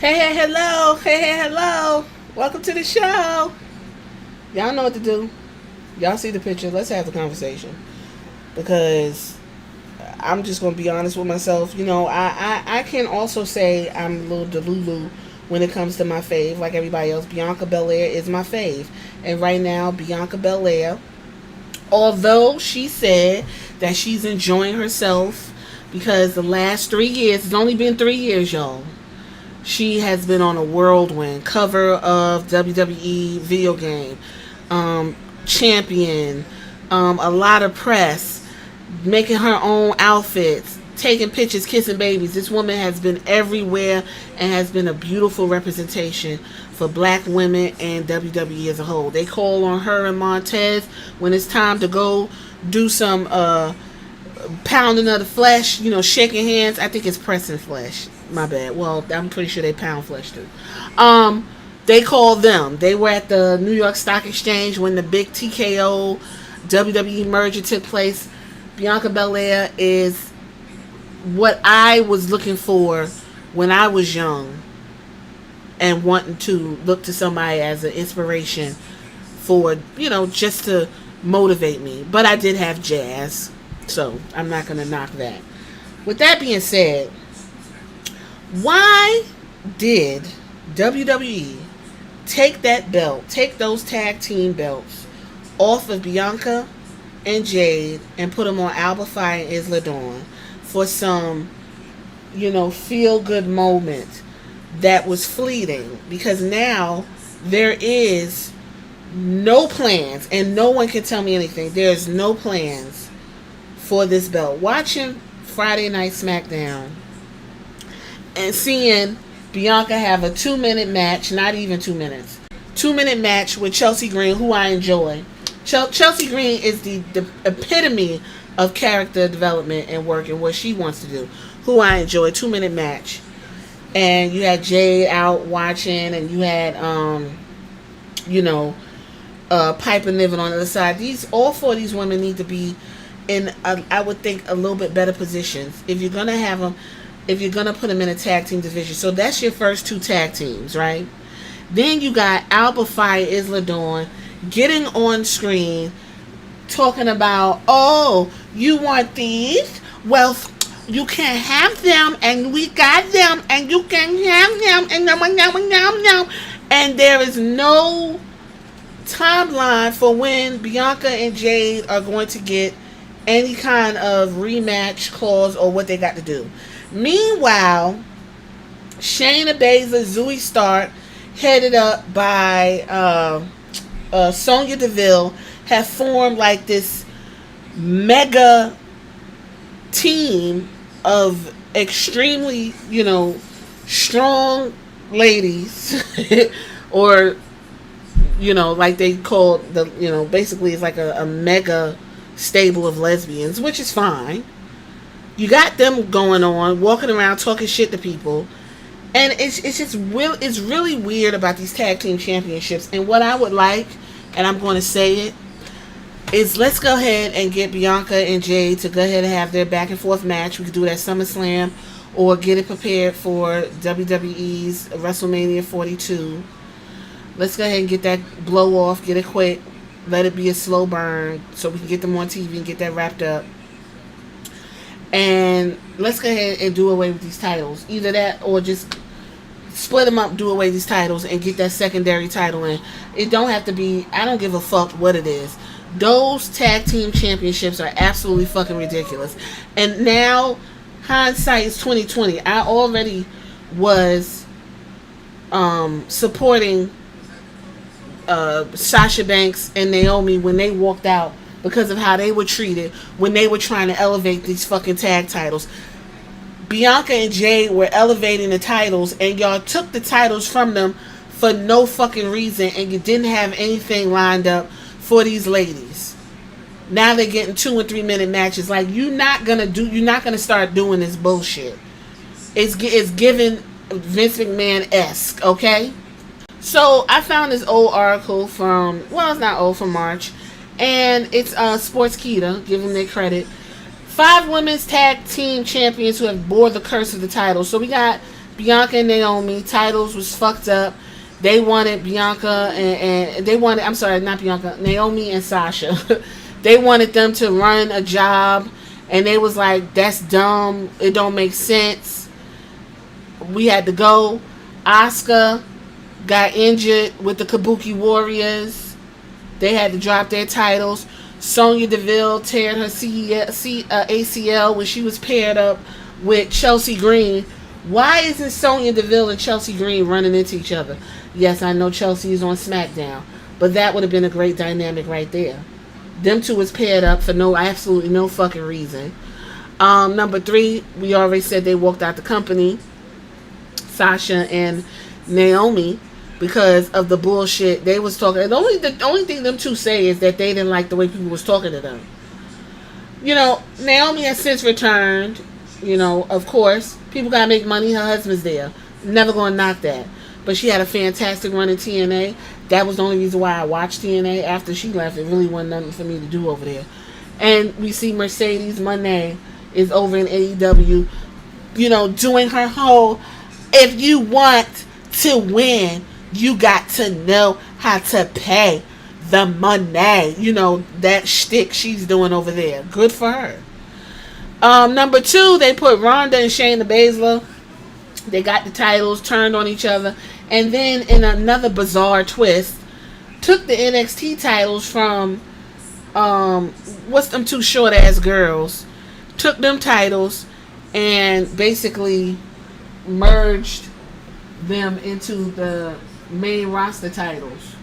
Hello. Hello. Welcome to the show. Y'all know what to do. Y'all see the picture. Let's have the conversation. Because I'm just going to be honest with myself. I can also say I'm a little delulu when it comes to my fave, like everybody else. Bianca Belair is my fave. And right now, Bianca Belair, although she said that she's enjoying herself because the last 3 years, it's only been 3 years, y'all. She has been on a whirlwind cover of WWE video game, champion, a lot of press, making her own outfits, taking pictures, kissing babies. This woman has been everywhere and has been a beautiful representation for black women and WWE as a whole. They call on her and Montez when it's time to go do some pounding of the flesh, shaking hands. I think it's pressing flesh. My bad. Well, I'm pretty sure they pound flesh too. They called them. They were at the New York Stock Exchange when the big TKO WWE merger took place. Bianca Belair is what I was looking for when I was young and wanting to look to somebody as an inspiration for, just to motivate me. But I did have Jazz, so I'm not going to knock that. With that being said, why did WWE take those tag team belts off of Bianca and Jade and put them on Alba Fyre and Isla Dawn for some, feel good moment that was fleeting? Because now there is no plans, and no one can tell me anything. There's no plans for this belt. Watching Friday Night SmackDown and seeing Bianca have a 2-minute match, not even 2 minutes, 2-minute match with Chelsea Green, who I enjoy. Chelsea Green is the epitome of character development and work and what she wants to do, who I enjoy. 2-minute match. And you had Jay out watching, and you had, Piper Niven on the other side. All four of these women need to be in, I would think, a little bit better positions if you're going to have them. If you're going to put them in a tag team division. So that's your first 2 tag teams, right? Then you got Alba Fyre, Isla Dawn getting on screen talking about, oh, you want these? Well, you can have them, and we got them, and you can have them, and there is no timeline for when Bianca and Jade are going to get any kind of rematch clause or what they got to do. Meanwhile, Shayna Baszler, Zoe Stark, headed up by Sonya Deville, have formed like this mega team of extremely, strong ladies, or, like they call basically it's like a mega stable of lesbians, which is fine. You got them going on, walking around talking shit to people, and it's really weird about these tag team championships. And what I would like, and I'm going to say it, is let's go ahead and get Bianca and Jade to go ahead and have their back and forth match. We could do it at SummerSlam, or get it prepared for WWE's WrestleMania 42. Let's go ahead and get that blow off, get it quick, let it be a slow burn, so we can get them on TV and get that wrapped up. And let's go ahead and do away with these titles. Either that, or just split them up, do away with these titles, and get that secondary title in. It don't have to be, I don't give a fuck what it is. Those tag team championships are absolutely fucking ridiculous. And now, hindsight is 2020. I already was supporting Sasha Banks and Naomi when they walked out, because of how they were treated when they were trying to elevate these fucking tag titles. Bianca and Jade were elevating the titles, and y'all took the titles from them for no fucking reason, and you didn't have anything lined up for these ladies. Now they're getting 2 and 3 minute matches. Like, you're not gonna start doing this bullshit. It's giving Vince McMahon-esque, okay? So I found this old article from, well, it's not old, from March. And it's Sportskeeda, give them their credit. 5 women's tag team champions who have bore the curse of the title. So we got Bianca and Naomi titles was fucked up. They wanted Bianca and they wanted, I'm sorry, not Bianca, Naomi and Sasha. They wanted them to run a job, and they was like, that's dumb. It don't make sense. We had to go. Asuka got injured with the Kabuki Warriors. They had to drop their titles. Sonya Deville teared her ACL when she was paired up with Chelsea Green. Why isn't Sonya Deville and Chelsea Green running into each other? Yes, I know Chelsea is on SmackDown, but that would have been a great dynamic right there. Them two was paired up for absolutely no fucking reason. Number 3, we already said they walked out the company. Sasha and Naomi, because of the bullshit they was talking. The only thing them two say is that they didn't like the way people was talking to them. Naomi has since returned. Of course, people gotta make money. Her husband's there. Never gonna knock that. But she had a fantastic run in TNA. That was the only reason why I watched TNA. After she left, it really wasn't nothing for me to do over there. And we see Mercedes Moné is over in AEW, doing her whole, if you want to win, you got to know how to pay the money. That shtick she's doing over there. Good for her. Number 2, they put Ronda and Shayna Baszler. They got the titles, turned on each other. And then, in another bizarre twist, took the NXT titles from, what's them two short-ass girls? Took them titles and basically merged them into the main roster titles.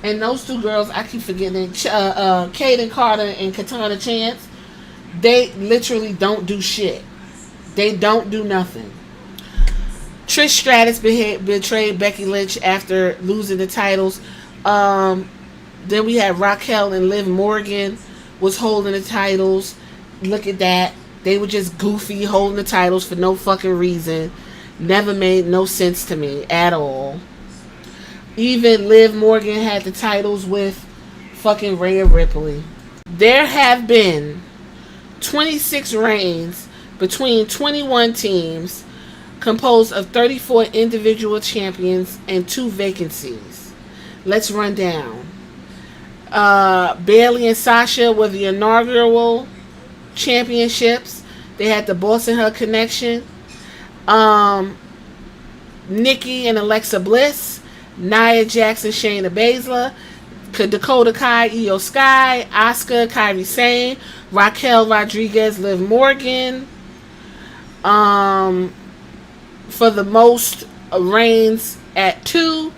And those two girls, I keep forgetting, Kaden Carter and Katana Chance, they literally don't do shit. They don't do nothing. Trish Stratus betrayed Becky Lynch after losing the titles. Then we had Raquel and Liv Morgan was holding the titles. Look at that. They were just goofy holding the titles for no fucking reason. Never made no sense to me at all. Even Liv Morgan had the titles with fucking Rhea Ripley. There have been 26 reigns between 21 teams composed of 34 individual champions and 2 vacancies. Let's run down. Bayley and Sasha were the inaugural championships. They had the Boss and Her connection. Nikki and Alexa Bliss, Nia Jax and Shayna Baszler, Dakota Kai, Io Sky, Asuka, Kairi Sane, Raquel Rodriguez, Liv Morgan. For the most reigns at 2.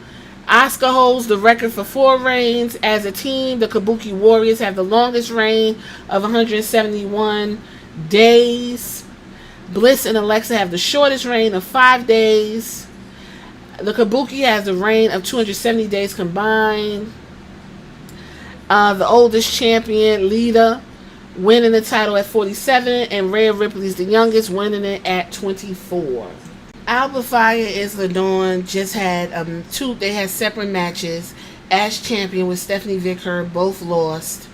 Asuka holds the record for 4 reigns. As a team, the Kabuki Warriors have the longest reign of 171 days. Bliss and Alexa have the shortest reign of 5 days. The Kabuki has a reign of 270 days combined. The oldest champion, Lita, winning the title at 47, and Rhea Ripley's the youngest, winning it at 24. Alba Fire Isla Dawn just had they had separate matches. Ash champion with Stephanie Vicker, both lost.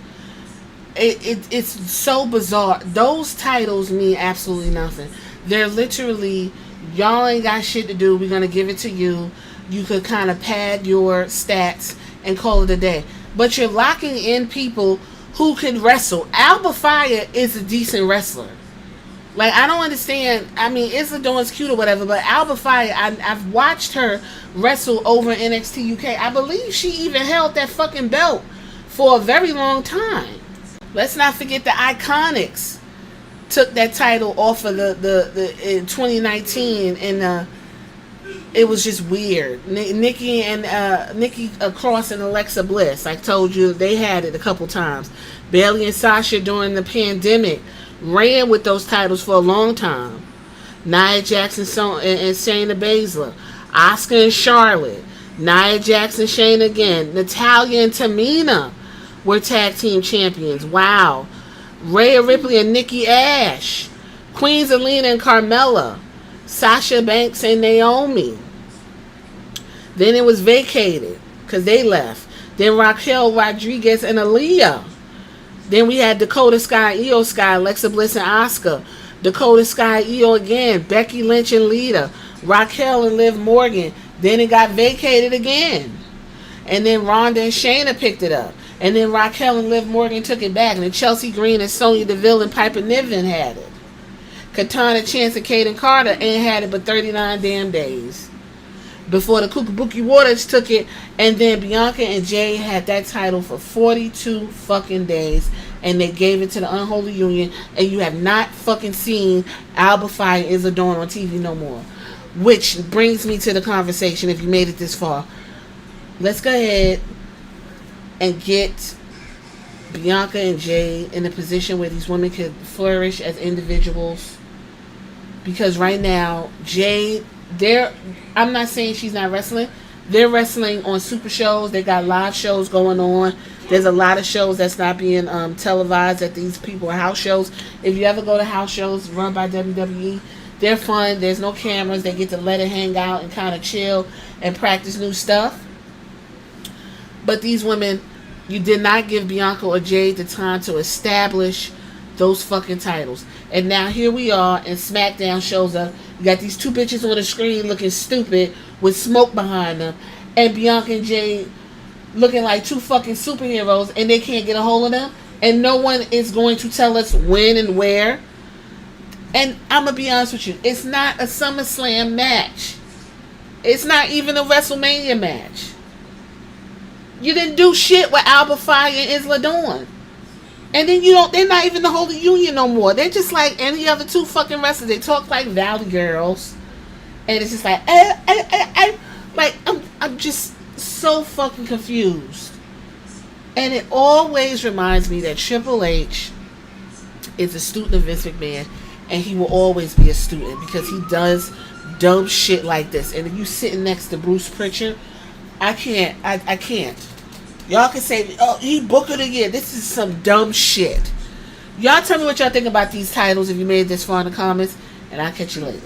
It's so bizarre. Those titles mean absolutely nothing. They're literally, y'all ain't got shit to do, we're gonna give it to you. You could kind of pad your stats and call it a day. But you're locking in people who can wrestle. Alba Fire is a decent wrestler. Like, I don't understand. I mean, Isla Dawn's cute or whatever, but Alba Fire, I've watched her wrestle over in NXT UK. I believe she even held that fucking belt for a very long time. Let's not forget the Iconics took that title off of the in 2019, and it was just weird. Nikki Cross and Alexa Bliss, I told you, they had it a couple times. Bayley and Sasha during the pandemic ran with those titles for a long time. Nia Jax and Shayna Baszler. Asuka and Charlotte. Nia Jax and Shayna again. Natalya and Tamina were tag team champions. Wow. Rhea Ripley and Nikki Ash. Queen Zelina and Carmella. Sasha Banks and Naomi. Then it was vacated because they left. Then Raquel Rodriguez and Aaliyah. Then we had Dakota Sky, Io Sky, Alexa Bliss, and Asuka. Dakota Sky, Io again, Becky Lynch and Lita, Raquel and Liv Morgan. Then it got vacated again. And then Ronda and Shayna picked it up. And then Raquel and Liv Morgan took it back. And then Chelsea Green and Sonya Deville and Piper Niven had it. Katana Chance and Kaden Carter ain't had it but 39 damn days before the Kukabuki Waters took it. And then Bianca and Jay had that title for 42 fucking days. And they gave it to the Unholy Union. And you have not fucking seen Alba Fyre and Isla Dawn on TV no more. Which brings me to the conversation, if you made it this far. Let's go ahead and get Bianca and Jay in a position where these women could flourish as individuals. Because right now, Jay, I'm not saying she's not wrestling. They're wrestling on super shows. They got live shows going on. There's a lot of shows that's not being televised at these people house shows. If you ever go to house shows run by WWE, they're fun. There's no cameras. They get to let it hang out and kind of chill and practice new stuff. But these women, you did not give Bianca or Jade the time to establish those fucking titles. And now here we are, and SmackDown shows up. You got these two bitches on the screen looking stupid with smoke behind them. And Bianca and Jade looking like two fucking superheroes, and they can't get a hold of them. And no one is going to tell us when and where. And I'm going to be honest with you, it's not a SummerSlam match. It's not even a WrestleMania match. You didn't do shit with Alba Fyre and Isla Dawn. And then they're not even the Holy Union no more. They're just like any other two fucking wrestlers. They talk like Valley girls. And it's just like, I'm just so fucking confused. And it always reminds me that Triple H is a student of Vince McMahon. And he will always be a student because he does dumb shit like this. And if you sitting next to Bruce Pritchard, I can't. Y'all can say, oh, he Booker the Year. This is some dumb shit. Y'all tell me what y'all think about these titles if you made it this far in the comments. And I'll catch you later.